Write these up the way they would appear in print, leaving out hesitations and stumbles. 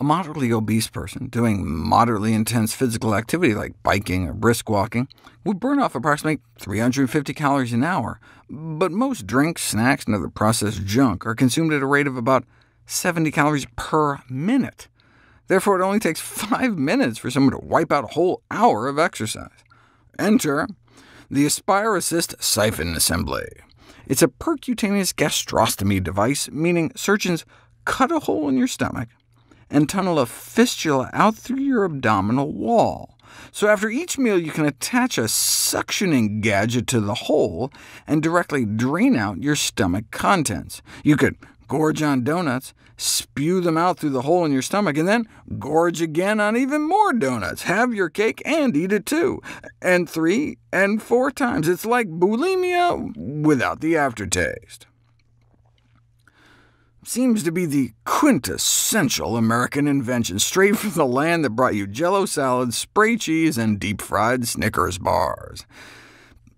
A moderately obese person doing moderately intense physical activity like biking or brisk walking would burn off approximately 350 calories an hour, but most drinks, snacks, and other processed junk are consumed at a rate of about 70 calories per minute. Therefore, it only takes 5 minutes for someone to wipe out a whole hour of exercise. Enter the Aspire Assist Siphon Assembly. It's a percutaneous gastrostomy device, meaning surgeons cut a hole in your stomach and tunnel a fistula out through your abdominal wall. So after each meal, you can attach a suctioning gadget to the hole and directly drain out your stomach contents. You could gorge on donuts, spew them out through the hole in your stomach, and then gorge again on even more donuts. Have your cake and eat it too, and 3 and 4 times. It's like bulimia without the aftertaste. Seems to be the quintessential American invention, straight from the land that brought you Jell-O salads, spray cheese, and deep-fried Snickers bars.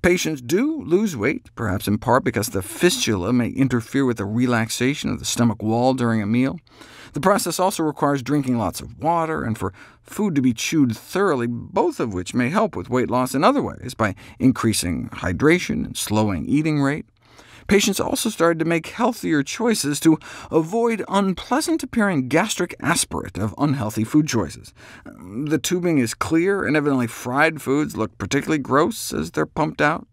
Patients do lose weight, perhaps in part because the fistula may interfere with the relaxation of the stomach wall during a meal. The process also requires drinking lots of water and for food to be chewed thoroughly, both of which may help with weight loss in other ways, by increasing hydration and slowing eating rate. Patients also started to make healthier choices to avoid unpleasant-appearing gastric aspirate of unhealthy food choices. The tubing is clear, and evidently fried foods look particularly gross as they're pumped out.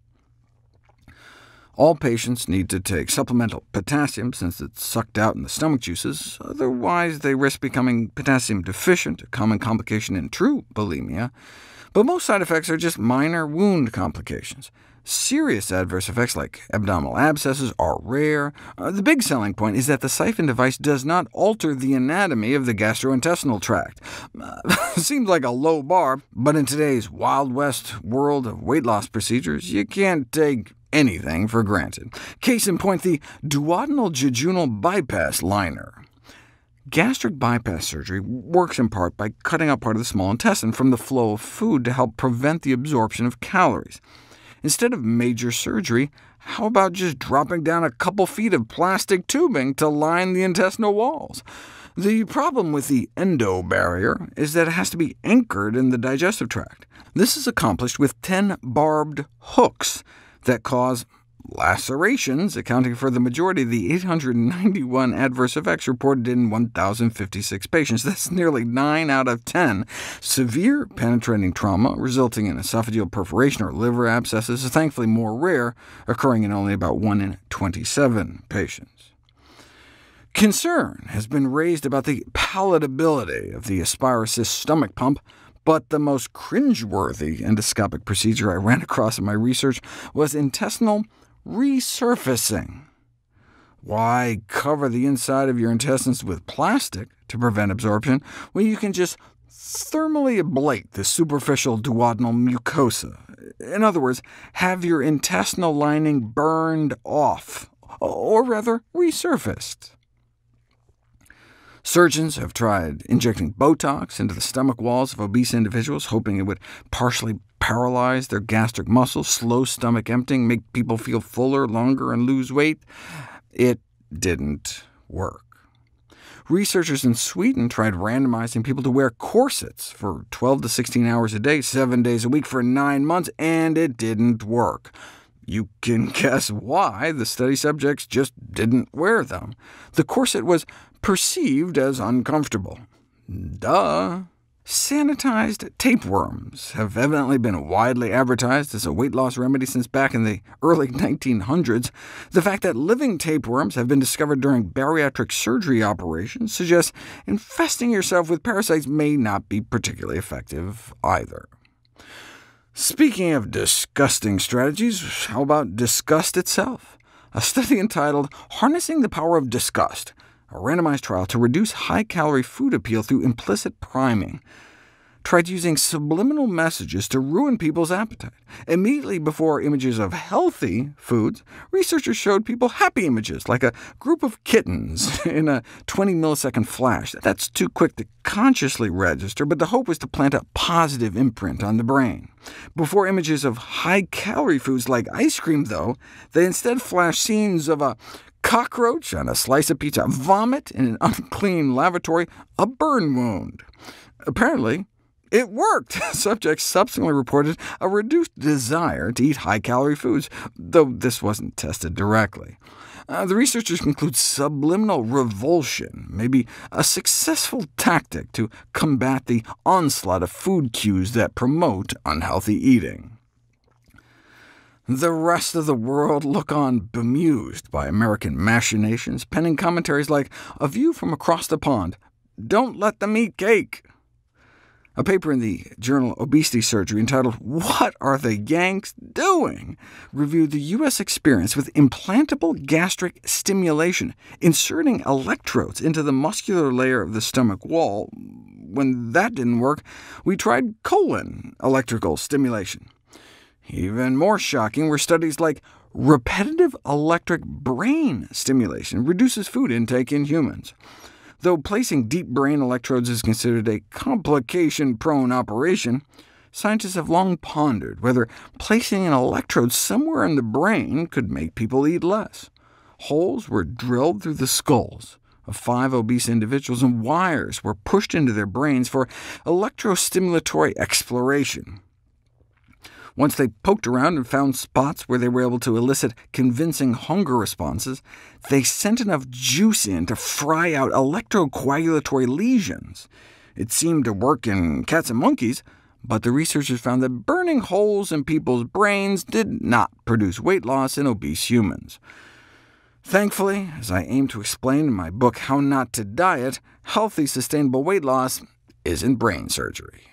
All patients need to take supplemental potassium, since it's sucked out in the stomach juices, otherwise they risk becoming potassium deficient, a common complication in true bulimia. But most side effects are just minor wound complications. Serious adverse effects like abdominal abscesses are rare. The big selling point is that the siphon device does not alter the anatomy of the gastrointestinal tract. Seems like a low bar, but in today's Wild West world of weight loss procedures, you can't take anything for granted. Case in point, the duodenal jejunal bypass liner. Gastric bypass surgery works in part by cutting out part of the small intestine from the flow of food to help prevent the absorption of calories. Instead of major surgery, how about just dropping down a couple feet of plastic tubing to line the intestinal walls? The problem with the endobarrier is that it has to be anchored in the digestive tract. This is accomplished with 10 barbed hooks that cause lacerations, accounting for the majority of the 891 adverse effects reported in 1,056 patients. That's nearly 9 out of 10. Severe penetrating trauma, resulting in esophageal perforation or liver abscesses, is thankfully more rare, occurring in only about 1 in 27 patients. Concern has been raised about the palatability of the Aspire Assist stomach pump, but the most cringeworthy endoscopic procedure I ran across in my research was intestinal resurfacing. Why cover the inside of your intestines with plastic to prevent absorption when you can just thermally ablate the superficial duodenal mucosa? In other words, have your intestinal lining burned off, or rather resurfaced. Surgeons have tried injecting botox into the stomach walls of obese individuals, hoping it would partially paralyze their gastric muscles, slow stomach emptying, make people feel fuller longer, and lose weight. It didn't work. Researchers in Sweden tried randomizing people to wear corsets for 12 to 16 hours a day, 7 days a week for 9 months, and it didn't work. You can guess why. The study subjects just didn't wear them. The corset was perceived as uncomfortable. Duh. Sanitized tapeworms have evidently been widely advertised as a weight loss remedy since back in the early 1900s. The fact that living tapeworms have been discovered during bariatric surgery operations suggests infesting yourself with parasites may not be particularly effective either. Speaking of disgusting strategies, how about disgust itself? A study entitled Harnessing the Power of Disgust, a randomized trial to reduce high-calorie food appeal through implicit priming, tried using subliminal messages to ruin people's appetite. Immediately before images of healthy foods, researchers showed people happy images, like a group of kittens in a 20-millisecond flash. That's too quick to consciously register, but the hope was to plant a positive imprint on the brain. Before images of high-calorie foods like ice cream, though, they instead flashed scenes of a cockroach on a slice of pizza, vomit in an unclean lavatory, a burn wound. Apparently, it worked. Subjects subsequently reported a reduced desire to eat high-calorie foods, though this wasn't tested directly. The researchers conclude subliminal revulsion may be a successful tactic to combat the onslaught of food cues that promote unhealthy eating. The rest of the world look on bemused by American machinations, penning commentaries like, "A view from across the pond. Don't let them eat cake." A paper in the journal Obesity Surgery entitled "What Are the Yanks Doing?" reviewed the U.S. experience with implantable gastric stimulation, inserting electrodes into the muscular layer of the stomach wall. When that didn't work, we tried colon electrical stimulation. Even more shocking were studies like repetitive electric brain stimulation reduces food intake in humans. Though placing deep brain electrodes is considered a complication-prone operation, scientists have long pondered whether placing an electrode somewhere in the brain could make people eat less. Holes were drilled through the skulls of 5 obese individuals, and wires were pushed into their brains for electrostimulatory exploration. Once they poked around and found spots where they were able to elicit convincing hunger responses, they sent enough juice in to fry out electrocoagulatory lesions. It seemed to work in cats and monkeys, but the researchers found that burning holes in people's brains did not produce weight loss in obese humans. Thankfully, as I aim to explain in my book How Not to Diet, healthy, sustainable weight loss isn't brain surgery.